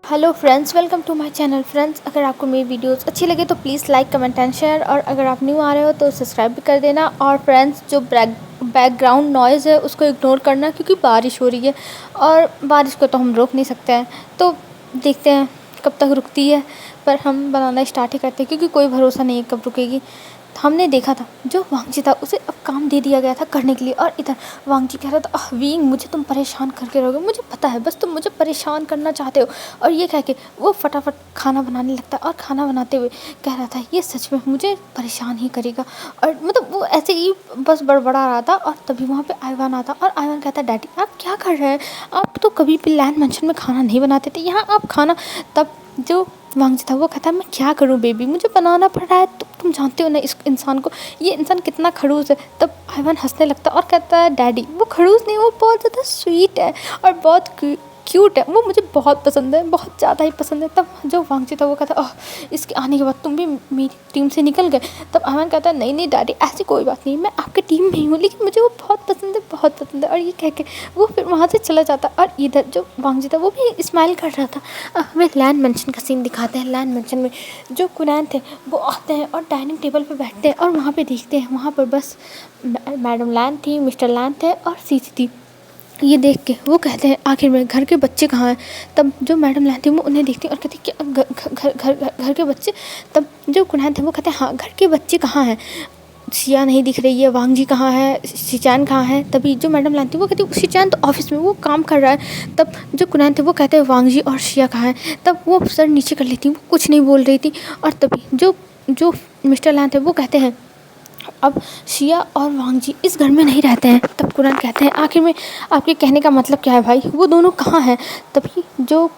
Hello friends, welcome to my channel. Friends, अगर आपको मेरी वीडियोस अच्छी लगे तो please like comment and share, और अगर आप न्यू आ रहे हो तो सब्सक्राइब भी कर देना। और फ्रेंड्स, जो बैकग्राउंड नॉइज़ है उसको इग्नोर करना, क्योंकि बारिश हो रही है और बारिश को तो हम रोक नहीं सकते हैं। तो देखते हैं कब तक रुकती है, पर हम बनाना स्टार्ट ही करते हैं, क्योंकि कोई भरोसा नहीं है कब रुकेगी। हमने देखा था जो वांगजी था उसे अब काम दे दिया गया था करने के लिए, और इधर वांगजी कह रहा था, वींग मुझे तुम परेशान करके रहोगे, मुझे पता है, बस तुम मुझे परेशान करना चाहते हो। और ये कह के वो फटाफट खाना बनाने लगता है, और खाना बनाते हुए कह रहा था ये सच में मुझे परेशान ही करेगा। और मतलब वो ऐसे ही बस बड़बड़ा रहा था, और तभी वहाँ पे आइवान आता, और आइवान कहता है, डैडी आप क्या कर रहे हैं, आप तो कभी भी लैंड मेंशन में खाना नहीं बनाते थे, यहाँ आप खाना। तब जो वांगजी था वो कहता है, मैं क्या करूँ बेबी, मुझे बनाना पड़ रहा है, तुम जानते हो ना इस इंसान को, ये इंसान कितना खड़ूस है। तब आइवान हंसने लगता है और कहता है, डैडी वो खड़ूस नहीं, वो बहुत ज़्यादा स्वीट है और बहुत क्यूट है, वो मुझे बहुत पसंद है, बहुत ज़्यादा ही पसंद है। तब जो वांगजी था वो कहता है, ओह इसके आने के बाद तुम भी मेरी टीम से निकल गए। तब आइवान कहता है, नहीं नहीं डैडी, ऐसी कोई बात नहीं, मैं आपकी टीम में ही हूँ, लेकिन मुझे वो बहुत पसंद है, बहुत पसंद है। और ये कह के वो फिर वहाँ से चला जाता। और इधर जो वांगजी था वो भी स्माइल कर रहा था। हमें लैंड मेंशन का सीन दिखाते हैं। लैंड मेंशन में जो कुरैन थे वो आते हैं और डाइनिंग टेबल पे बैठते हैं, और वहाँ पे देखते हैं, वहाँ पर बस मैडम लैंड थी, मिस्टर लैंड थे और सीसी थी। ये देख के वो कहते हैं, आखिर में घर के बच्चे कहाँ हैं। तब जो मैडम लैंड थी वो उन्हें देखती है और कहती है, क्या घर के बच्चे। तब जो कुरैन थे वो कहते हैं, हाँ घर के बच्चे कहाँ हैं, सिया नहीं दिख रही है, वांगजी कहाँ है, शिचान कहाँ है। तभी जो मैडम लान थी वो कहती है, शिचान तो ऑफिस में वो काम कर रहा है। तब जो कुरैन थे वो कहते हैं, वांगजी और शिया कहाँ है। तब वो सर नीचे कर लेती, वो कुछ नहीं बोल रही थी। और तभी जो जो मिस्टर लान थे वो कहते हैं, अब शिया और वांगजी इस घर में नहीं रहते हैं। तब कुरैन कहते हैं, आखिर में आपके कहने का मतलब क्या है भाई, वो दोनों कहाँ हैं। तभी जो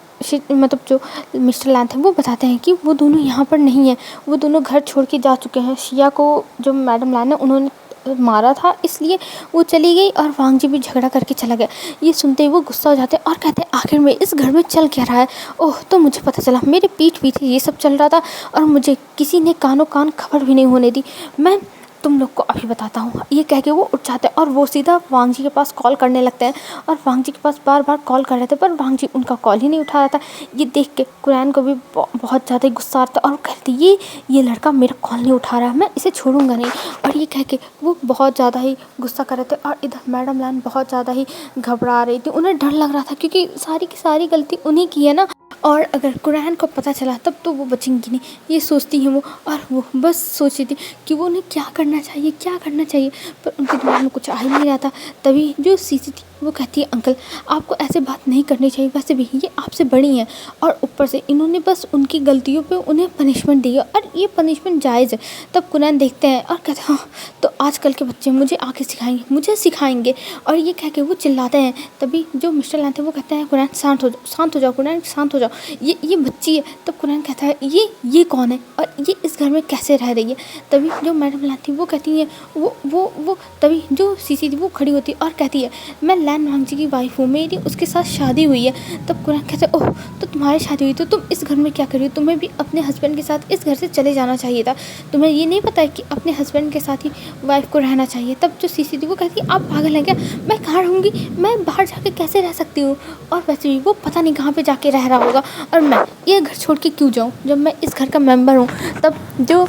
मतलब जो मिस्टर लैन थे वो बताते हैं कि वो दोनों यहाँ पर नहीं हैं, वो दोनों घर छोड़ के जा चुके हैं। शिया को जो मैडम लैन है उन्होंने मारा था, इसलिए वो चली गई, और वांगजी भी झगड़ा करके चला गया। ये सुनते ही वो गुस्सा हो जाते हैं और कहते हैं, आखिर में इस घर में चल क्या रहा है। ओह तो मुझे पता चला, मेरे पीठ पीछे ये सब चल रहा था, और मुझे किसी ने कानों कान खबर भी नहीं होने दी। मैं तुम लोग को अभी बताता हूँ। ये कह के वो उठ जाते हैं और वो सीधा वांगजी के पास कॉल करने लगते हैं, और वांगजी के पास बार बार कॉल कर रहे थे, पर वांगजी उनका कॉल ही नहीं उठा रहा था। ये देख के कुरैन को भी बहुत ज़्यादा ही गुस्सा आता है, और कहती ये लड़का मेरा कॉल नहीं उठा रहा है, मैं इसे छोड़ूंगा नहीं। और ये कह के वो बहुत ज़्यादा ही गुस्सा कर रहे थे, और इधर मैडम लैन बहुत ज़्यादा ही घबरा रही थी, उन्हें डर लग रहा था, क्योंकि सारी की सारी गलती उन्हीं की है ना। और अगर कुरैन को पता चला तब तो वो बचेंगी नहीं, ये सोचती हैं वो। और वो बस सोच रही थी कि वो उन्हें क्या करना चाहिए, क्या करना चाहिए, पर उनके दिमाग में कुछ आ ही नहीं रहा था। तभी जो सीसी थी वो कहती है, अंकल आपको ऐसे बात नहीं करनी चाहिए, वैसे भी ये आपसे बड़ी हैं, और ऊपर से इन्होंने बस उनकी गलतियों पे उन्हें पनिशमेंट दी है, और ये पनिशमेंट जायज़ है। तब कुरैन देखते हैं और कहते हैं, हाँ तो आजकल के बच्चे मुझे आके सिखाएंगे, मुझे सिखाएंगे। और ये कह के वो चिल्लाते हैं। तभी जो मिस्टर लैन थे वो कहते हैं, कुरैन शांत हो जाओ, शांत हो जाओ कुरैन, शांत हो जाओ, ये बच्ची है। तब कुरैन कहता है, ये कौन है और ये इस घर में कैसे रह रही है। तभी जो मैडम लैन थी वो कहती है, वो तभी जो सीसी थी वो खड़ी होती है और कहती है, मैं लैन वांगजी की वाइफ हूँ, मेरी उसके साथ शादी हुई है। तब कुरैन कहते हैं, ओह तो तुम्हारी शादी हुई तो तुम इस घर में क्या कर रही हो, तुम्हें भी अपने हस्बैंड के साथ इस घर से चले जाना चाहिए था, तुम्हें ये नहीं पता है कि अपने हस्बैंड के साथ ही वाइफ को रहना चाहिए। तब जो सीसी थी वो कहती है, आप पागल हैं क्या, मैं कहाँ रहूँगी, मैं बाहर जाके कैसे रह सकती हूँ, और वैसे भी वो पता नहीं कहाँ पर जाके रह रहा होगा, और मैं ये घर छोड़ के क्यों जाऊँ जब मैं इस घर का मेम्बर हूँ। तब जो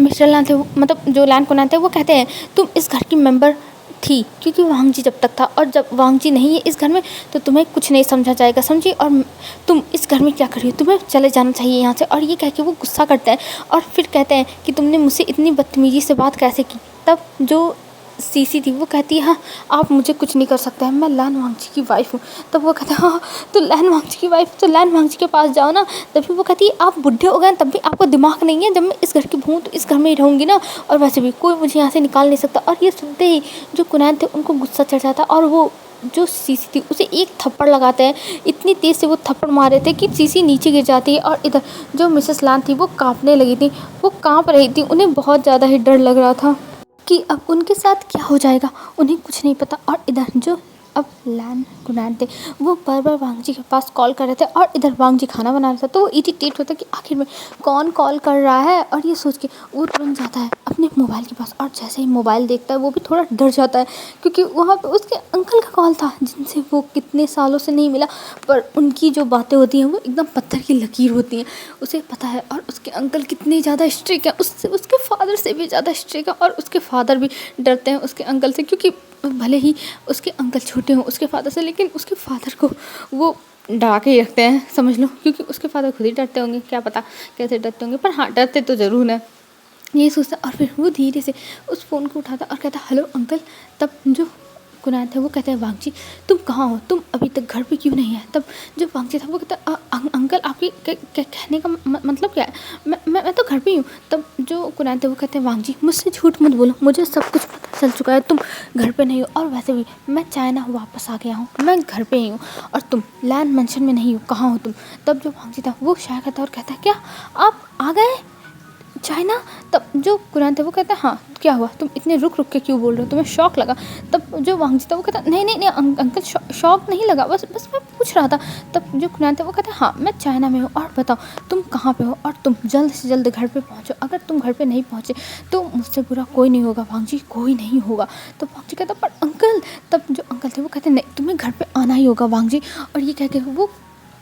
मिस्टर लैन थे मतलब जो लैन कुरैन थे वो कहते हैं, तुम इस घर की मेंबर थी क्योंकि वांगजी जब तक था, और जब वांगजी नहीं है इस घर में तो तुम्हें कुछ नहीं समझा जाएगा, समझी, और तुम इस घर में क्या कर रही हो, तुम्हें चले जाना चाहिए यहाँ से। और ये कह के वो गुस्सा करते हैं, और फिर कहते हैं कि तुमने मुझसे इतनी बदतमीजी से बात कैसे की। तब जो सीसी थी वो कहती है, हाँ आप मुझे कुछ नहीं कर सकते हैं, मैं लैन वांगजी की वाइफ हूँ। तब वो कहता है, हाँ तो लैन वांगजी की वाइफ, तो लैन वांगजी के पास जाओ ना। तभी वो कहती है, आप बुढ़े हो गए तब भी आपको दिमाग नहीं है, जब मैं इस घर की बहू तो इस घर में ही रहूँगी ना, और वैसे भी कोई मुझे यहाँ से निकाल नहीं सकता। और ये सुनते ही जो कुरैन थे उनको गुस्सा चढ़ जाता, और वो जो सीसी थी उसे एक थप्पड़ लगाते हैं, इतनी तेज़ से वो थप्पड़ मारे थे कि सीसी नीचे गिर जाती है। और इधर जो मिसेस लैन थी वो काँपने लगी थी, वो काँप रही थी, उन्हें बहुत ज़्यादा ही डर लग रहा था कि अब उनके साथ क्या हो जाएगा, उन्हें कुछ नहीं पता। और इधर जो अब लैन गुनान थे वो बार बार वांग जी के पास कॉल कर रहे थे और इधर वांग जी खाना बना रहा था, तो वो इरिटेट होता कि आखिर में कौन कॉल कर रहा है, और ये सोच के वो तुरंत जाता है अपने मोबाइल के पास, और जैसे ही मोबाइल देखता है वो भी थोड़ा डर जाता है क्योंकि वहाँ पे उसके अंकल का कॉल था जिनसे वो कितने सालों से नहीं मिला, पर उनकी जो बातें होती हैं वो एकदम पत्थर की लकीर होती हैं, उसे पता है। और उसके अंकल कितने ज़्यादा स्ट्रिक्ट हैं, उससे उसके फादर से भी ज़्यादा स्ट्रिक्ट है, और उसके फादर भी डरते हैं उसके अंकल से, क्योंकि भले ही उसके अंकल छोटे हों उसके फादर से, लेकिन उसके फादर को वो डरा के ही रखते हैं, समझ लो, क्योंकि उसके फादर खुद ही डरते होंगे, क्या पता कैसे डरते होंगे, पर हाँ डरते तो ज़रूर है। ये सोचता और फिर वो धीरे से उस फ़ोन को उठाता और कहता हेलो अंकल। तब जो कुनाल था वो कहता है वांग जी तुम कहाँ हो, तुम अभी तक घर पे क्यों नहीं है। तब जो वांग जी था वो कहता अंकल आपके कहने का मतलब क्या है, मैं तो घर पे ही हूँ। तब जो कुनाल थे वो कहते हैं वांग जी मुझसे झूठ मत बोलो, मुझे सब कुछ पता चल चुका है, तुम घर पे नहीं हो, और वैसे भी मैं चाइना वापस आ गया हूँ, मैं घर पे ही हूँ, और तुम लैंड मेंशन में नहीं हो, कहाँ हो तुम। तब जो वांग जी था वो शायद करता और कहता है क्या आप आ गए चाइना। तब जो कुरान थे वो कहता है हाँ क्या हुआ, तुम इतने रुक रुक के क्यों बोल रहे हो, तुम्हें शौक लगा। तब जो वांग जी था वो कहता नहीं नहीं नहीं अंकल शौक नहीं लगा, बस बस मैं पूछ रहा था। तब जो कुरान था वो कहता है हाँ मैं चाइना में हूँ, और बताओ तुम कहाँ पे हो, और तुम जल्द से जल्द घर पे पहुँचो, अगर तुम घर पे नहीं पहुँचे तो मुझसे बुरा कोई नहीं होगा वांग जी, कोई नहीं होगा। तो वांग जी कहता पर अंकल। तब जो अंकल थे वो कहते नहीं तुम्हें घर पे आना ही होगा वांग जी, और ये कह के वो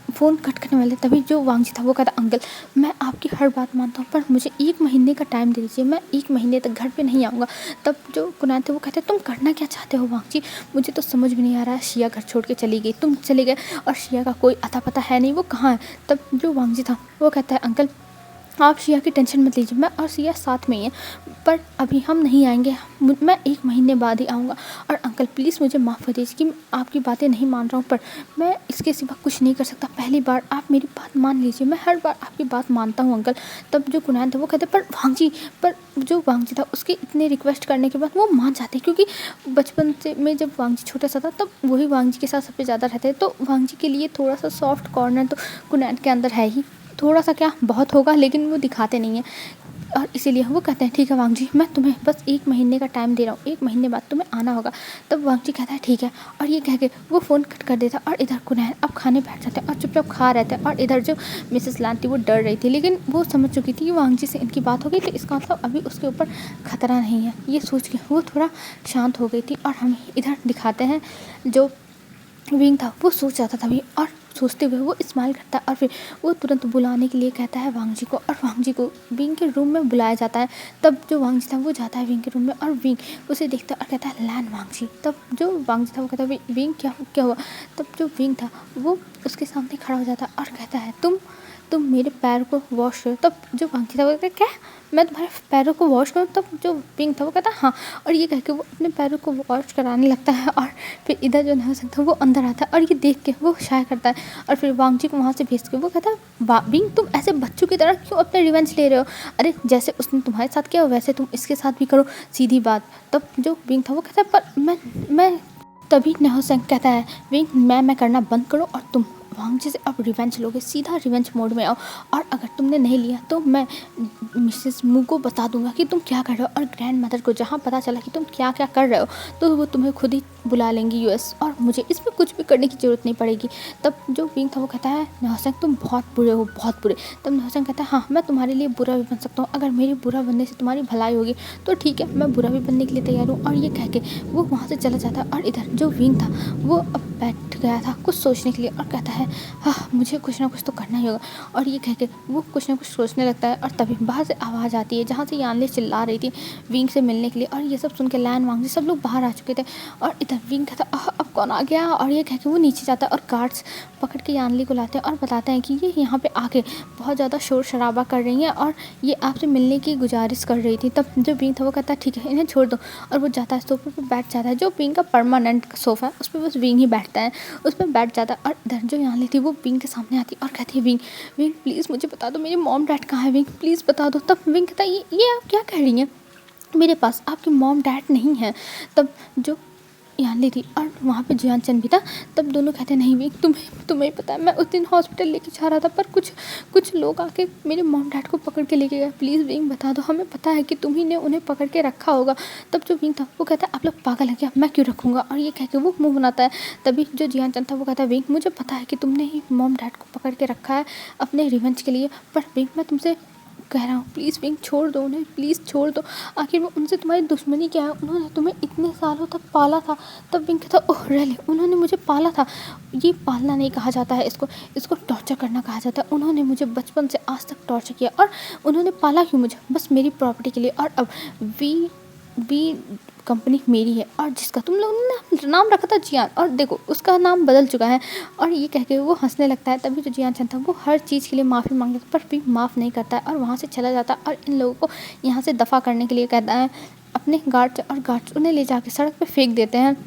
फ़ोन कट करने वाले। तभी जो वांग जी था वो कहता अंकल मैं आपकी हर बात मानता हूँ, पर मुझे 1 महीने का टाइम दे दीजिए, मैं 1 महीने तक घर पे नहीं आऊँगा। तब जो कुनाल थे वो कहते तुम करना क्या चाहते हो वांग जी, मुझे तो समझ में नहीं आ रहा है। शिया घर छोड़ के चली गई, तुम चले गए, और शिया का कोई अता पता है नहीं, वो कहाँ है। तब जो वांग जी था वो कहता है अंकल आप शिया की टेंशन मत लीजिए, मैं और शिया साथ में ही हैं, पर अभी हम नहीं आएंगे, मैं 1 महीने बाद ही आऊँगा। और अंकल प्लीज़ मुझे माफ़ कर दीजिए कि मैं आपकी बातें नहीं मान रहा हूँ, पर मैं इसके सिवा कुछ नहीं कर सकता, पहली बार आप मेरी बात मान लीजिए, मैं हर बार आपकी बात मानता हूँ अंकल। तब जो कुनाल था वो कहते पर वांग जी, पर जो वांग जी था उसके इतने रिक्वेस्ट करने के बाद वो मान जाते, क्योंकि बचपन से में जब वांग जी छोटा सा था तब वही वांग जी के साथ सबसे ज़्यादा रहते, तो वांग जी के लिए थोड़ा सा सॉफ्ट कॉर्नर तो कुनाल के अंदर है ही, थोड़ा सा क्या बहुत होगा, लेकिन वो दिखाते नहीं हैं। और इसीलिए वो कहते हैं ठीक है वांग जी मैं तुम्हें बस 1 महीने का टाइम दे रहा हूँ, 1 महीने बाद तुम्हें आना होगा। तब वांग जी कहता है ठीक है, और ये कह के वो फ़ोन कट कर देता, और इधर कुनैन अब खाने बैठ जाते हैं और चुपचाप खा रहे थे। और इधर जो मिसेस लान थी वो डर रही थी, लेकिन वो समझ चुकी थी कि वांग जी से इनकी बात हो गई, तो इसका मतलब अभी उसके ऊपर खतरा नहीं है, ये सोच के वो थोड़ा शांत हो गई थी। और हम इधर दिखाते हैं जो विंग था वो सोच रहा था तभी, और सोचते हुए वो स्माइल करता है, और फिर वो तुरंत बुलाने के लिए कहता है वांग जी को, और वांग जी को विंग के रूम में बुलाया जाता है। तब जो वांग जी था वो जाता है विंग के रूम में, और विंग उसे देखता है और कहता है लैन वांग जी। तब जो वांग जी था वो कहता है विंग क्या हुआ। तब जो विंग था वो उसके सामने खड़ा हो जाता है और कहता है तुम मेरे पैर को वॉश करो। तब जो वांग जी था वो कहता है क्या मैं तुम्हारे पैरों को वॉश करूँ। तब जो विंग था वो कहता है हाँ, और ये कह के वो अपने पैरों को वॉश कराने लगता है, और फिर इधर जो नहर था वो अंदर आता है, और ये देख के वो शाय करता है, और फिर वांग जी को वहाँ से भेज के वो कहता है विंग तुम ऐसे बच्चों की तरह क्यों अपने रिवेंज ले रहे हो, अरे जैसे उसने तुम्हारे साथ किया वैसे तुम इसके साथ भी करो, सीधी बात। तब जो विंग था वो कहता है पर मैं तभी नहर कहता है विंग मैं करना बंद करो, और तुम वांग जी से अब रिवेंज लोगे, सीधा रिवेंज मोड में आओ, और अगर तुमने नहीं लिया तो मैं मिसेस मू को बता दूंगा कि तुम क्या कर रहे हो, और ग्रैंड मदर को जहाँ पता चला कि तुम क्या क्या कर रहे हो तो वो तुम्हें खुद ही बुला लेंगी यूएस, और मुझे इसमें कुछ भी करने की ज़रूरत नहीं पड़ेगी। तब जो विंग था वो कहता है नौसंग तुम बहुत बुरे हो, बहुत बुरे। तब नौसंग कहता है हाँ मैं तुम्हारे लिए बुरा भी बन सकता हूँ, अगर मेरे बुरा बनने से तुम्हारी भलाई होगी तो ठीक है मैं बुरा भी बनने के लिए तैयार हूँ। और ये कह के वो वहाँ से चला जाता है, और इधर जो विंग था वो अब बैठ गया था कुछ सोचने के लिए, और कहता है हाँ मुझे कुछ ना कुछ तो करना ही होगा। और ये कह के वो कुछ ना कुछ सोचने लगता है, और तभी बाहर से आवाज़ आती है जहाँ से यानले चिल्ला रही थी विंग से मिलने के लिए, और ये सब सुन के लैन वांग जी सब लोग बाहर आ चुके थे। और इधर विंग कहता अब कौन आ गया, और ये कह के वो नीचे जाता है, और गार्ड्स पकड़ के यानली को लाते हैं और बताते हैं कि ये यहाँ पे आके बहुत ज़्यादा शोर शराबा कर रही हैं, और ये आपसे मिलने की गुजारिश कर रही थी। तब जो विंग था वो कहता है ठीक है इन्हें छोड़ दो, और वो जाता है सोफे पर बैठ जाता है, जो विंग का परमानेंट सोफ़ा है उस पर बस विंग ही बैठता है, उस पर बैठ जाता है। और इधर जो यानली थी वो विंग के सामने आती है और कहती है विंग विंग प्लीज़ मुझे बता दो मेरे मॉम डैड कहाँ है, विंग प्लीज़ बता दो। तब विंग कहता है ये आप क्या कह रही हैं, मेरे पास आपके मॉम डैड नहीं हैं। तब जो यान ली थी और वहाँ पे जियान चंद भी था। तब दोनों कहते नहीं विंग, तुम्हें पता है मैं उस दिन हॉस्पिटल लेके जा रहा था, पर कुछ लोग आके मेरे मॉम डैड को पकड़ के लेके गए, प्लीज़ विंग बता दो, हमें पता है कि तुम्ही ने उन्हें पकड़ के रखा होगा। तब जो विंग था वो कहता है आप लोग पागल हैं क्या, मैं क्यों रखूँगा, और ये कह के वो मुँह बनाता है। तभी जो जियान चंद था वो कहता है विंग मुझे पता है कि तुमने ही मॉम डैड को पकड़ के रखा है अपने रिवेंज के लिए, पर विंग मैं तुमसे कह रहा हूँ प्लीज़ विंग छोड़ दो उन्हें, प्लीज़ छोड़ दो, आखिर वो उनसे तुम्हारी दुश्मनी क्या है, उन्होंने तुम्हें इतने सालों तक पाला था। तब विंग कहता ओह रियली, उन्होंने मुझे पाला था, ये पालना नहीं कहा जाता है, इसको टॉर्चर करना कहा जाता है। उन्होंने मुझे बचपन से आज तक टॉर्चर किया, और उन्होंने पाला क्यों मुझे, बस मेरी प्रॉपर्टी के लिए, और अब वी कंपनी मेरी है, और जिसका तुम लोगों ने नाम रखा था जियान, और देखो उसका नाम बदल चुका है। और ये कह के वो हंसने लगता है। तभी जो जियान चंद था वो हर चीज़ के लिए माफ़ी मांगता है, पर भी माफ़ नहीं करता है और वहाँ से चला जाता है, और इन लोगों को यहाँ से दफ़ा करने के लिए कहता है अपने गार्ड, और गार्ड्स उन्हें ले जाके सड़क पे फेंक देते हैं।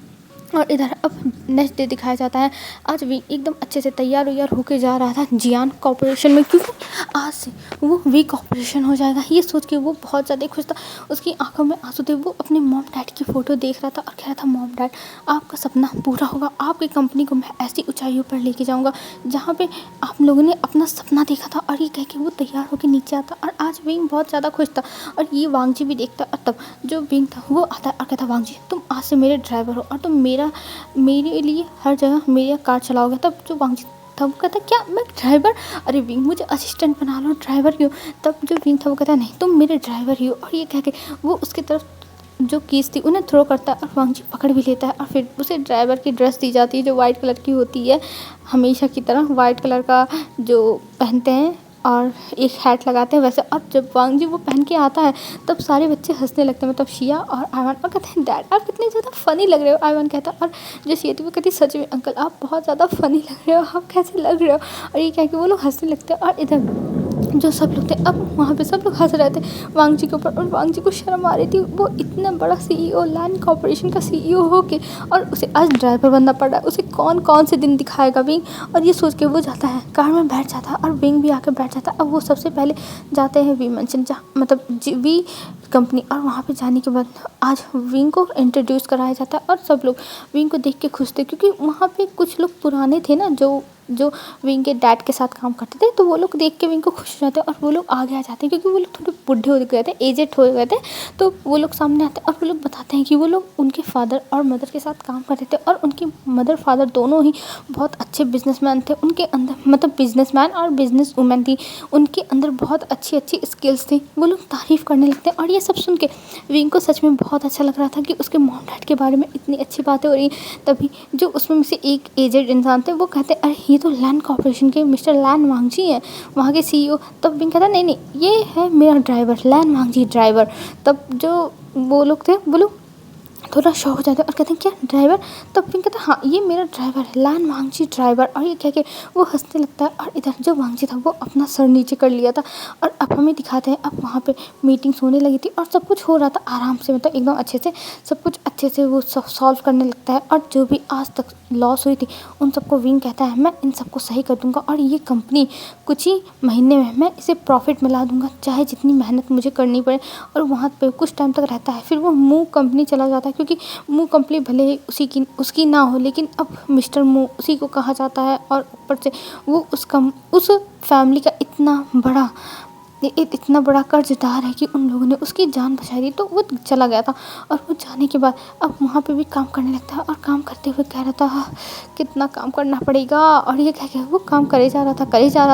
और इधर अब नेक्स्ट डे दिखाया जाता है, आज वी एकदम अच्छे से तैयार होके जा रहा था जियान कॉर्पोरेशन में, क्योंकि आज से वो वी कॉर्पोरेशन हो जाएगा। ये सोच के वो बहुत ज़्यादा खुश था, उसकी आंखों में आंसू थे। वो अपने मॉम डैड की फ़ोटो देख रहा था और कह रहा था मॉम डैड आपका सपना पूरा होगा, आपकी कंपनी को मैं ऐसी ऊंचाइयों पर लेके जाऊँगा जहाँ पे आप लोगों ने अपना सपना देखा था। और ये कह के वो तैयार होकर नीचे आता, और आज विंग बहुत ज़्यादा खुश था, और ये वांगजी भी देखता। और तब जो विंग था वो आता और कहता वांगजी तुम आज से मेरे ड्राइवर हो, और तुम मेरे लिए हर जगह मेरी कार चलाओगे। तब जो वांगजी था वो कहता क्या मैं ड्राइवर, अरे विंग मुझे असिस्टेंट बना लो, ड्राइवर क्यों। तब जो विंग था वो कहता नहीं तुम मेरे ड्राइवर ही हो, और ये कह के वो उसकी तरफ जो कीज थी उन्हें थ्रो करता है, और वांगजी पकड़ भी लेता है, और फिर उसे ड्राइवर की ड्रेस दी जाती है जो वाइट कलर की होती है, हमेशा की तरह वाइट कलर का जो पहनते हैं और एक हैट लगाते हैं वैसे। और जब वांगजी वो पहन के आता है तब सारे बच्चे हंसने लगते हैं, मतलब शिया और आयवान, और कहते हैं डैड आप कितने ज़्यादा फ़नी लग रहे हो। आयवान कहता है, और जो शिया थी वो कहती सच में अंकल आप बहुत ज़्यादा फ़नी लग रहे हो, आप कैसे लग रहे हो। और ये कह के वो लोग हंसने लगते हैं, और इधर जो सब लोग थे अब वहाँ पे सब लोग हंस रहे थे वांगजी के ऊपर, और वांगजी को शर्म आ रही थी, वो इतना बड़ा सीईओ लैंड कॉर्पोरेशन का सीईओ हो के, और उसे आज ड्राइवर बनना पड़ रहा है, उसे कौन कौन से दिन दिखाएगा विंग। और ये सोच के वो जाता है कार में बैठ जाता है, और विंग भी आकर बैठ जाता है। अब वो सबसे पहले जाते हैं वी मेंशन, जहाँ मतलब वी कंपनी, और वहाँ पे जाने के बाद आज विंग को इंट्रोड्यूस कराया जाता है, और सब लोग विंग को देख के खुश थे, क्योंकि वहाँ पे कुछ लोग पुराने थे ना जो विंग के डैड के साथ काम करते थे, तो वो लोग देख के विंग को खुश हो जाते हैं, और वो लोग आगे आ जाते हैं, क्योंकि वो लोग थोड़े बूढ़े हो गए थे, एजेड हो गए थे। तो वो लोग सामने आते हैं और वो लोग बताते हैं कि वो लोग उनके फादर और मदर के साथ काम करते थे, और उनकी मदर फादर दोनों ही बहुत अच्छे बिजनेसमैन थे। उनके अंदर मतलब बिजनेसमैन और बिजनेस वूमेन थी, उनके अंदर बहुत अच्छी अच्छी स्किल्स थी। वो लोग तारीफ़ करने लगते हैं, और ये सब सुन के विंग को सच में बहुत अच्छा लग रहा था कि उसके मॉम डैड के बारे में इतनी अच्छी बातें हो रही। तभी जो उसमें से एक एजेड इंसान थे वो कहते अरे ये तो लैंड कॉर्पोरेशन के मिस्टर लैन वांगजी हैं, वहाँ के सीईओ। तब विंग कहता नहीं ये है मेरा ड्राइवर लैन वांगजी ड्राइवर। तब जो वो लोग थे वो लोग थोड़ा शौक हो जाता है और कहते हैं क्या ड्राइवर। तब विंग कहता हाँ ये मेरा ड्राइवर है लैन वांगजी ड्राइवर। और ये कह के वो हंसने लगता है, और इधर जो वांगजी था वो अपना सर नीचे कर लिया था। और अब हमें दिखाते हैं अब वहाँ पे मीटिंग्स होने लगी थी और सब कुछ हो रहा था आराम से, मतलब एकदम अच्छे से सब कुछ अच्छे से वो सब सॉल्व करने लगता है। और जो भी आज तक लॉस हुई थी उन सबको विंग कहता है मैं इन सबको सही कर दूंगा, और ये कंपनी कुछ ही महीने में मैं इसे प्रॉफिट में ला दूंगा, चाहे जितनी मेहनत मुझे करनी पड़े। और वहाँ पे कुछ टाइम तक रहता है, फिर वो मूव कंपनी चला जाता है, क्योंकि मूव कंपनी भले ही उसकी ना हो, लेकिन अब मिस्टर मूव उसी को कहा जाता है। और ऊपर से वो उस फैमिली का इतना बड़ा कर्जदार है कि उन लोगों ने उसकी जान बचाई दी, तो वो चला गया था। और वो जाने के बाद अब वहाँ पे भी काम करने लगता है, और काम करते हुए कह रहा था "हाँ, कितना काम करना पड़ेगा", और ये कह के वो काम करे जा रहा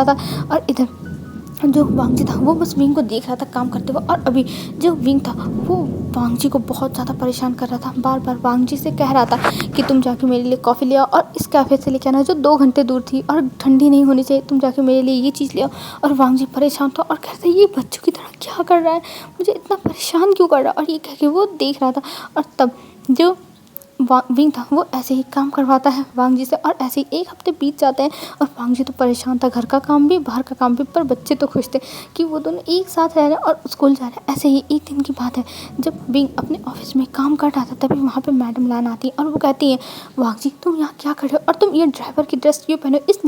था। और इधर जो वांगजी था वो बस विंग को देख रहा था काम करते हुए। और अभी जो विंग था वो वांगजी को बहुत ज़्यादा परेशान कर रहा था, बार बार वांगजी से कह रहा था कि तुम जाके मेरे लिए कॉफ़ी ले आओ, और इस कैफ़े से लेके आना जो 2 घंटे दूर थी और ठंडी नहीं होनी चाहिए, तुम जाके मेरे लिए ये चीज़ ले आओ। और वांगजी परेशान था और कहता ये बच्चों की तरह क्या कर रहा है, मुझे इतना परेशान क्यों कर रहा है। और ये कह के वो देख रहा था। और तब जो विंग था वो ऐसे ही काम करवाता है वांगजी से, और ऐसे ही 1 हफ्ते बीत जाते हैं। और वांगजी तो परेशान था, घर का काम भी बाहर का काम भी, पर बच्चे तो खुश थे कि वो दोनों एक साथ रह रहे हैं और स्कूल जा रहे हैं। ऐसे ही एक दिन की बात है जब विंग अपने ऑफिस में काम कर रहा था, तभी वहाँ पे मैडम लान आती है और वो कहती है वांगजी तुम यहाँ क्या कर रहे हो, और तुम ये ड्राइवर की ड्रेस क्यों पहने हो, इस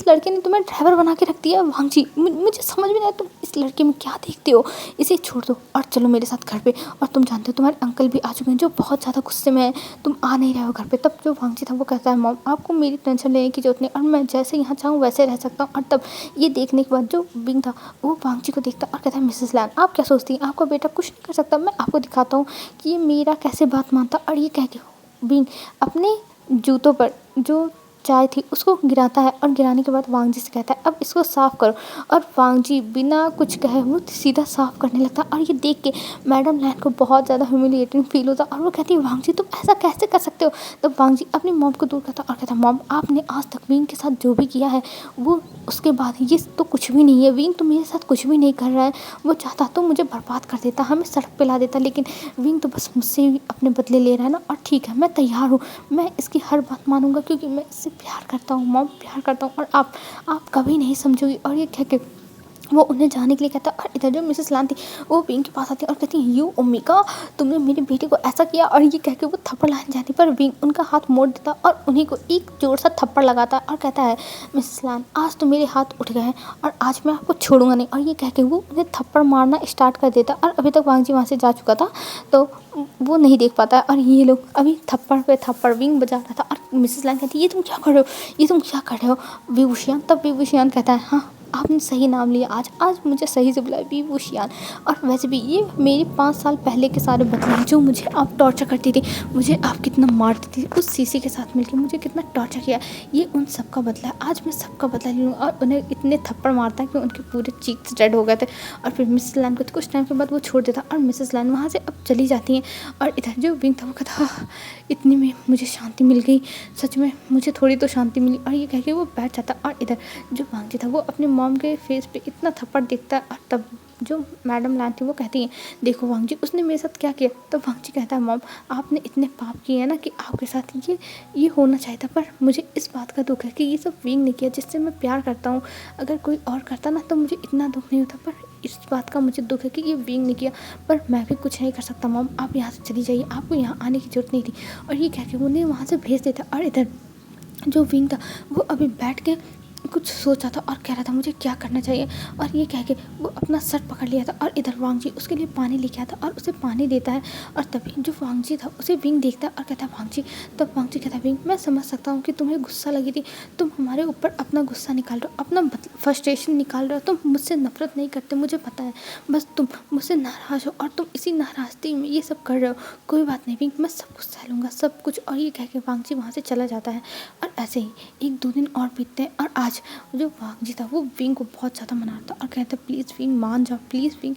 लड़के ने तुम्हें ड्राइवर बना के रख दिया। वांगजी मुझे समझ में नहीं आया, तुम इस लड़के में क्या देखते हो, इसे छोड़ दो और चलो मेरे साथ घर पे। और तुम जानते हो तुम्हारे अंकल भी आ चुके हैं जो बहुत ज़्यादा गुस्से में है, तुम आ नहीं रहे हो घर पे। तब जो वांगजी था वो कहता है मॉम आपको मेरी टेंशन लेने की ज़रूरत नहीं, और मैं जैसे यहाँ चाहूँ वैसे रह सकता हूँ। और तब ये देखने के बाद जो विंग था वो वांगजी को देखता और कहता है मिसेस लैंग आप क्या सोचती हैं, आपका बेटा कुछ नहीं कर सकता, मैं आपको दिखाता हूँ कि ये मेरा कैसे बात मानता। और ये कह के विंग अपने जूतों पर जो चाय थी उसको गिराता है, और गिराने के बाद वांगजी से कहता है अब इसको साफ़ करो। और वांगजी बिना कुछ कहे वो सीधा साफ़ करने लगता। और ये देख के मैडम लैन को बहुत ज़्यादा ह्यूमिलिएटिंग फील होता, और वो कहती है वांगजी तुम ऐसा कैसे कर सकते हो। तब वांगजी अपनी मॉम को दूर करता और कहता मॉम आपने आज तक विंग के साथ जो भी किया है वो उसके बाद ये तो कुछ भी नहीं है। विंग तो मेरे साथ कुछ भी नहीं कर रहा है, वो चाहता तो मुझे बर्बाद कर देता, हमें सड़क पे ला देता, लेकिन विंग तो बस मुझसे ही अपने बदले ले रहा है ना। और ठीक है मैं तैयार हूँ, मैं इसकी हर बात मानूंगा क्योंकि मैं इससे प्यार करता हूँ मॉम, प्यार करता हूँ, और आप कभी नहीं समझोगी। और ये कह के वो उन्हें जाने के लिए कहता। और इधर जो मिसेस लान थी वो विंग के पास आती है और कहती है यू ओमिका तुमने मेरी बेटी को ऐसा किया। और ये कह के वो थप्पड़ लगाने जाती पर विंग उनका हाथ मोड़ देता और उन्हीं को एक जोर सा थप्पड़ लगाता और कहता है मिसेस लान आज तो मेरे हाथ उठ गए हैं और आज मैं आपको छोड़ूंगा नहीं। और ये कह के वो उन्हें थप्पड़ मारना स्टार्ट कर देता। और अभी तक वांगजी वहाँ से जा चुका था तो वो नहीं देख पाता, और ये लोग अभी थप्पड़ पे थप्पड़ विंग बजा रहा था। और मिसेस लान कहती है ये तुम क्या कर रहे हो, ये तुम क्या कर रहे हो विभूषियान। तब विभूषियान कहता है हाँ आपने सही नाम लिया, आज मुझे सही से बुलाया विभूषियान। और वैसे भी ये मेरे 5 साल पहले के सारे बदले हैं, जो मुझे आप टॉर्चर करती थी, मुझे आप कितना मारती थी, उस सीसी के साथ मिलकर मुझे कितना टॉर्चर किया, ये उन सब का बदला है। आज मैं सबका बदला ले लूँगा। और उन्हें इतने थप्पड़ मारता है कि उनके पूरे चीक्स रेड हो गए थे। और फिर मिसेस लैन को कुछ टाइम के बाद वो छोड़ देता और मिसेस लैन वहाँ से अब चली जाती हैं। और इधर जो विंग था वो कहता इतनी में मुझे शांति मिल गई, सच में मुझे थोड़ी तो शांति मिली। और ये कह के वो बैठ जाता। और इधर जो वांगजी था वो अपने मॉम के फेस पे इतना थप्पड़ देखता है। और तब जो मैडम लैन थी वो कहती है देखो वांगजी उसने मेरे साथ क्या किया। तो वांगजी कहता है मॉम आपने इतने पाप किए हैं ना कि आपके साथ ये होना चाहिए था, पर मुझे इस बात का दुख है कि ये सब विंग ने किया जिससे मैं प्यार करता हूँ। अगर कोई और करता ना तो मुझे इतना दुख नहीं होता, पर इस बात का मुझे दुख है कि ये विंग ने किया। पर मैं भी कुछ नहीं कर सकता मॉम, आप यहाँ से चली जाइए, आपको यहाँ आने की ज़रूरत नहीं थी। और ये कह के उन्हें वहाँ से भेज देता। और इधर जो विंग था वो अभी बैठ के कुछ सोचा था और कह रहा था मुझे क्या करना चाहिए। और ये कह के वो अपना सर पकड़ लिया था। और इधर वांगजी उसके लिए पानी लेके आता और उसे पानी देता है। और तभी जो वांगजी था उसे विंग देखता है और कहता है वांगजी। तब वांगजी कहता है विंग मैं समझ सकता हूँ कि तुम्हें गुस्सा लगी थी, तुम हमारे ऊपर अपना गुस्सा निकाल रहे हो, अपना फ्रस्ट्रेशन निकाल रहे हो, तुम मुझसे नफरत नहीं करते मुझे पता है, बस तुम मुझसे नाराज़ हो और तुम इसी नाराज़गी में ये सब कर रहे हो। कोई बात नहीं विंग मैं सब कुछ सह लूँगा सब कुछ। और ये कह के वांगजी वहाँ से चला जाता है। और ऐसे ही 1-2 दिन और बीतते हैं। और आज जो वांगजी था वो विंग को बहुत ज़्यादा मना रहा था और कहता प्लीज़ विंग मान जाओ, प्लीज़ विंग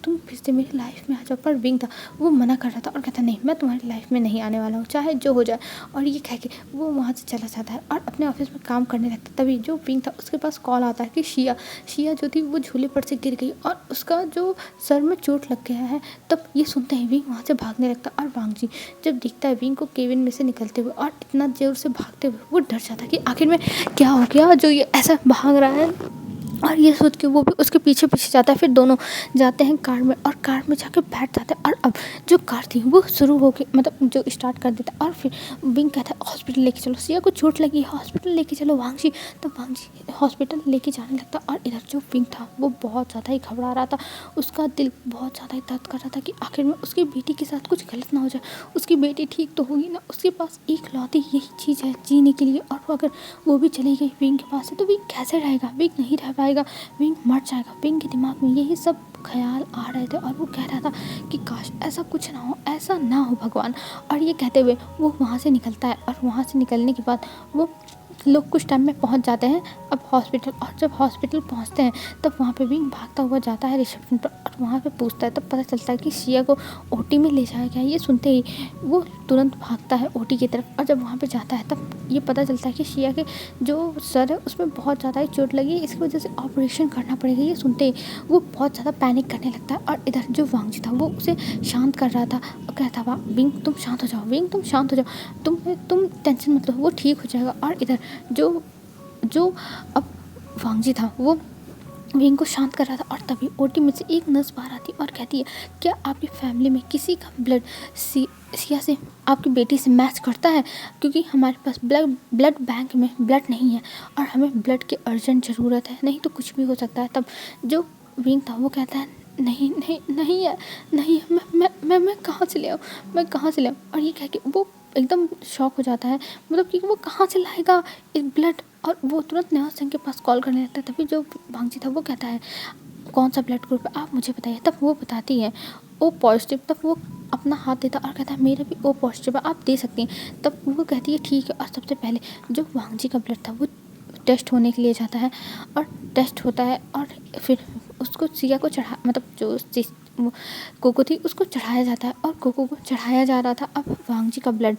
तुम फिर से मेरी लाइफ में आ जाओ। पर विंग था वो मना कर रहा था और कहता नहीं मैं तुम्हारी लाइफ में नहीं आने वाला हूँ चाहे जो हो जाए। और ये कह के वो वहाँ से चला जाता है और अपने ऑफिस में काम करने लगता। तभी जो विंग था उसके पास कॉल आता है कि शिया जो थी वो झूले पर से गिर गई और उसका जो सर में चोट लग गया है। तब ये सुनते ही विंग वहाँ से भागने लगता। और वांगजी जब दिखता है विंग को केबिन में से निकलते हुए और इतना जोर से भागते हुए, वो डर जाता है कि आखिर में क्या हो गया जो ये ऐसा भाग रहा है। और ये सोच के वो भी उसके पीछे पीछे जाता है। फिर दोनों जाते हैं कार में और कार में जाकर बैठ जाते हैं। और अब जो कार थी वो शुरू हो गई, मतलब जो स्टार्ट कर देता है। और फिर विंग कहता है हॉस्पिटल लेके चलो, सिया को चोट लगी है हॉस्पिटल लेके चलो वांगजी। तब वांगजी हॉस्पिटल लेके जाने लगता। और इधर जो विंग था वो बहुत ज़्यादा ही घबरा रहा था, उसका दिल बहुत ज़्यादा ही दर्द कर रहा था कि आखिर में उसकी बेटी के साथ कुछ गलत ना हो जाए, उसकी बेटी ठीक तो होगी ना, उसके पास एक लौती यही चीज़ है जीने के लिए। और अगर वो भी चली गई विंग के पास से तो विंग कैसे रहेगा, विंग नहीं रह पाएगा, विंग मर जाएगा। विंग के दिमाग में यही सब ख्याल आ रहे थे और वो कह रहा था कि काश ऐसा कुछ ना हो, ऐसा ना हो भगवान। और ये कहते हुए वो वहाँ से निकलता है। और वहाँ से निकलने के बाद वो लोग कुछ टाइम में पहुँच जाते हैं अब हॉस्पिटल। और जब हॉस्पिटल पहुँचते हैं तब वहाँ पे विंग भागता हुआ जाता है रिसेप्शन पर और वहाँ पे पूछता है। तब पता चलता है कि शिया को ओटी में ले जाया गया है। ये सुनते ही वो तुरंत भागता है ओटी की तरफ। और जब वहाँ पे जाता है तब ये पता चलता है कि शिया के जो सर है उसमें बहुत ज़्यादा ही चोट लगी है, इसकी वजह से ऑपरेशन करना पड़ेगा। ये सुनते ही वो बहुत ज़्यादा पैनिक करने लगता है। और इधर जो वांगजी था वो उसे शांत कर रहा था और कहता था विंग तुम शांत हो जाओ, विंग तुम शांत हो जाओ, तुम टेंशन मत लो, वो ठीक हो जाएगा। और इधर जो अब वांगजी था वो विंग को शांत कर रहा था। और तभी ओटी में से एक नर्स बाहर आती और कहती है क्या आपकी फैमिली में किसी का ब्लड सिया से आपकी बेटी से मैच करता है, क्योंकि हमारे पास ब्लड बैंक में ब्लड नहीं है और हमें ब्लड की अर्जेंट ज़रूरत है, नहीं तो कुछ भी हो सकता है। तब जो विंग था वो कहता है नहीं नहीं नहीं है, नहीं है, मैं कहाँ से ले आऊँ, मैं कहाँ से ले आऊँ। और ये कह के वो एकदम शॉक हो जाता है, मतलब कि वो कहाँ से लाएगा इस ब्लड। और वो तुरंत नेहा सिंह के पास कॉल करने लगता है। तभी जो भांजी था वो कहता है कौन सा ब्लड ग्रुप है आप मुझे बताइए। तब वो बताती है ओ पॉजिटिव। तब वो अपना हाथ देता और कहता है मेरा भी ओ पॉजिटिव है, आप दे सकती हैं। तब वो कहती है ठीक है। और सबसे पहले जो वांगजी का ब्लड था वो टेस्ट होने के लिए जाता है और टेस्ट होता है। और फिर उसको सिया को चढ़ा, मतलब जो वो कोको थी उसको चढ़ाया जाता है। और कोको को चढ़ाया जा रहा था अब वांगजी का ब्लड।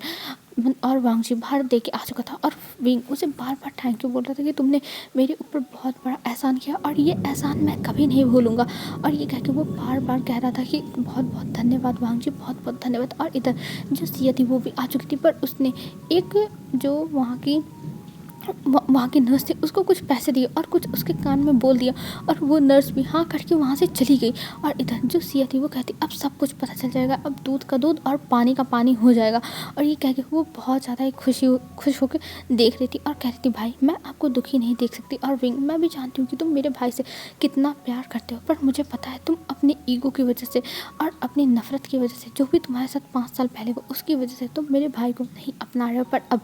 और वांगजी बाहर दे के आ चुका था और विंग उसे बार बार थैंक यू बोल रहा था कि तुमने मेरे ऊपर बहुत बड़ा एहसान किया और ये एहसान मैं कभी नहीं भूलूंगा। और ये कह के वो बार बार कह रहा था कि बहुत बहुत धन्यवाद वांगजी, बहुत बहुत धन्यवाद। और इधर जो सिया थी वो भी आ चुकी थी, पर उसने एक जो वहाँ की नर्स थी उसको कुछ पैसे दिए और कुछ उसके कान में बोल दिया। और वो नर्स भी हाँ करके वहाँ से चली गई। और इधर जो सिया थी वो कहती अब सब कुछ पता चल जाएगा, अब दूध का दूध और पानी का पानी हो जाएगा। और ये कह के वो बहुत ज़्यादा ही खुश होकर देख रही थी और कह रही थी भाई मैं आपको दुखी नहीं देख सकती। और विंग मैं भी जानती हूँ कि तुम मेरे भाई से कितना प्यार करते हो, पर मुझे पता है तुम अपने ईगो की वजह से और अपनी नफ़रत की वजह से जो भी तुम्हारे साथ 5 साल पहले हुआ उसकी वजह से तुम मेरे भाई को नहीं अपना रहे हो। पर अब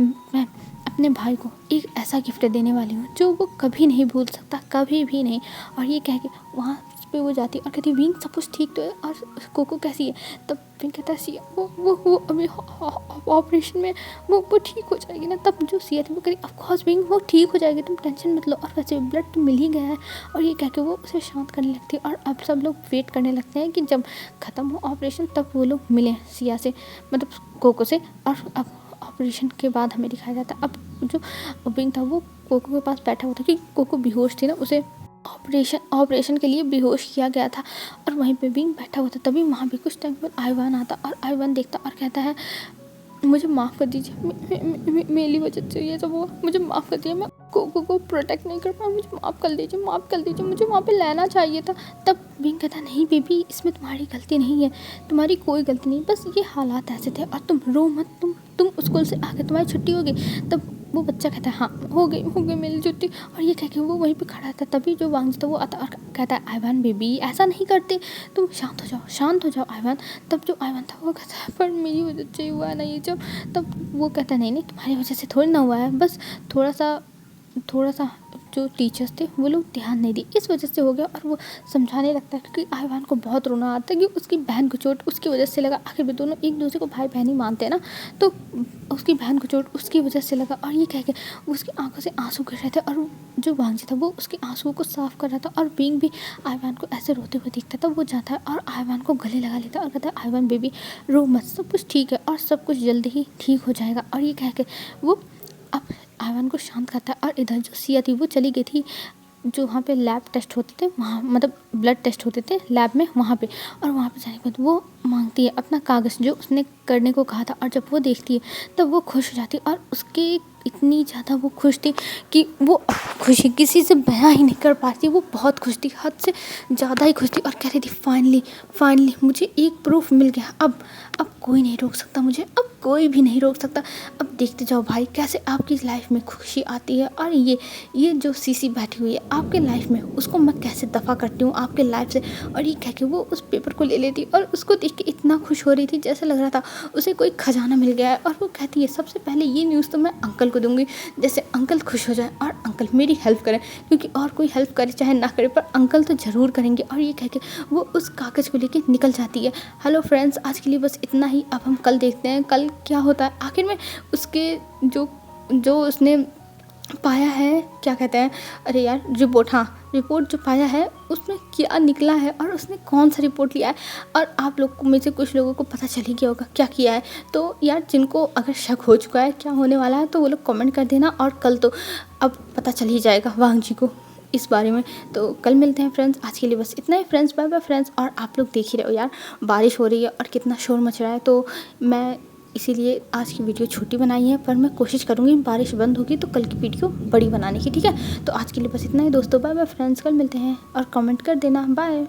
मैं अपने भाई को एक ऐसा गिफ्ट देने वाली हूँ जो वो कभी नहीं भूल सकता, कभी भी नहीं। और ये कह के वहाँ पे वो जाती और कहती विंग सब कुछ ठीक तो है और कोको कैसी है। तब विंग कहता है सिया वो अभी ऑपरेशन में वो ठीक हो जाएगी ना। तब जो सिया थी वो कहती ऑफकोर्स विंग वो ठीक हो जाएगी, तुम टेंशन मत लो, और वैसे ब्लड तो मिल ही गया है। और ये कह के वो उसे शांत करने लगती है। और अब सब लोग वेट करने लगते हैं कि जब ख़त्म हो ऑपरेशन तब वो लोग मिलें सिया से, मतलब कोको से। और अब ऑपरेशन के बाद हमें दिखाया जाता है अब जो विंग था वो कोको के पास बैठा हुआ था कि कोको बेहोश थी ना, उसे ऑपरेशन के लिए बेहोश किया गया था। और वहीं पे विंग बैठा हुआ था। तभी वहाँ भी कुछ टाइम पर आईवान आता और आईवान देखता और कहता है मुझे माफ़ कर दीजिए, मेरी वजह से ये सब हुआ, मुझे माफ़ कर दिया, मैं कोको को प्रोटेक्ट नहीं कर पाया, मुझे माफ़ कर दीजिए, मुझे वहाँ पे लेना चाहिए था। तब विंग कहता नहीं बेबी इसमें तुम्हारी गलती नहीं है, तुम्हारी कोई गलती नहीं, बस ये हालात ऐसे थे और तुम रो मत, तुम स्कूल से आके तुम्हारी छुट्टी होगी। तब वो बच्चा कहता है हाँ हो गई मेरी छुट्टी। और ये कह के वो वहीं पे खड़ा था। तभी जो वांगजी था वो आता और कहता है आईवान बेबी ऐसा नहीं करते, तुम शांत हो जाओ आईवान। तब जो आईवान था वो कहता है पर मेरी वजह से हुआ है ना ये जब। तब वो कहता नहीं तुम्हारी वजह से थोड़ी ना हुआ है, बस थोड़ा सा जो टीचर्स थे वो लोग ध्यान नहीं दिए इस वजह से हो गया। और वो समझाने लगता है क्योंकि आईवान को बहुत रोना आता है कि उसकी बहन को चोट उसकी वजह से लगा। आखिर भी दोनों एक दूसरे को भाई बहन ही मानते हैं ना, तो उसकी बहन को चोट उसकी वजह से लगा। और ये कह के उसकी आंखों से आंसू गिर रहे थे और जो वांगजी था वो उसके आंसुओं को साफ कर रहा था। और विंग भी आईवान को ऐसे रोते हुए दिखता था। वो जाता है और आईवान को गले लगा लेता है और कहता है आईवान बेबी रो मत, सब कुछ ठीक है और सब कुछ जल्दी ही ठीक हो जाएगा। और ये कह के वो अब आईवान को शांत करता है। और इधर जो सिया थी वो चली गई थी जो वहाँ पे लैब टेस्ट होते थे, वहाँ मतलब ब्लड टेस्ट होते थे लैब में वहाँ पे। और वहाँ पे जाने के बाद वो मांगती है अपना कागज़ जो उसने करने को कहा था। और जब वो देखती है तब वो खुश हो जाती है। और उसके इतनी ज़्यादा वो खुश थी कि वो खुशी किसी से बयां ही नहीं कर पाती। वो बहुत खुश थी, हद से ज़्यादा ही खुश थी। और कह रही थी फाइनली मुझे एक प्रूफ मिल गया, अब कोई नहीं रोक सकता मुझे, अब कोई भी नहीं रोक सकता। अब देखते जाओ भाई कैसे आपकी लाइफ में खुशी आती है। और ये जो सीसी बैठी हुई है आपके लाइफ में उसको मैं कैसे दफ़ा करती हूँ आपके लाइफ से। और ये कह के वो उस पेपर को ले लेती और उसको देख के इतना खुश हो रही थी जैसे लग रहा था उसे कोई खजाना मिल गया है। और वो कहती है सबसे पहले ये न्यूज़ तो मैं अंकल को दूंगी, जैसे अंकल खुश हो जाए और अंकल मेरी हेल्प करें, क्योंकि और कोई हेल्प करे चाहे ना करे पर अंकल तो ज़रूर करेंगे। और ये कह के वो उस कागज़ को लेके निकल जाती है। हेलो फ्रेंड्स, आज के लिए बस इतना ही। अब हम कल देखते हैं कल क्या होता है आखिर में। उसके जो उसने पाया है क्या कहते हैं, अरे यार रिपोर्ट जो पाया है उसमें क्या निकला है और उसने कौन सा रिपोर्ट लिया है। और आप लोग में से कुछ लोगों को पता चल ही गया होगा क्या किया है। तो यार जिनको अगर शक हो चुका है क्या होने वाला है तो वो लोग कमेंट कर देना। और कल तो अब पता चल ही जाएगा वांगजी को इस बारे में। तो कल मिलते हैं फ्रेंड्स, आज के लिए बस इतना ही फ्रेंड्स, बाय बाय फ्रेंड्स। और आप लोग देख ही रहे हो यार बारिश हो रही है और कितना शोर मच रहा है, तो मैं इसीलिए आज की वीडियो छोटी बनाई है, पर मैं कोशिश करूँगी बारिश बंद होगी तो कल की वीडियो बड़ी बनाने की, ठीक है। तो आज के लिए बस इतना ही दोस्तों, बाय बाय फ्रेंड्स, कल मिलते हैं और कमेंट कर देना, बाय।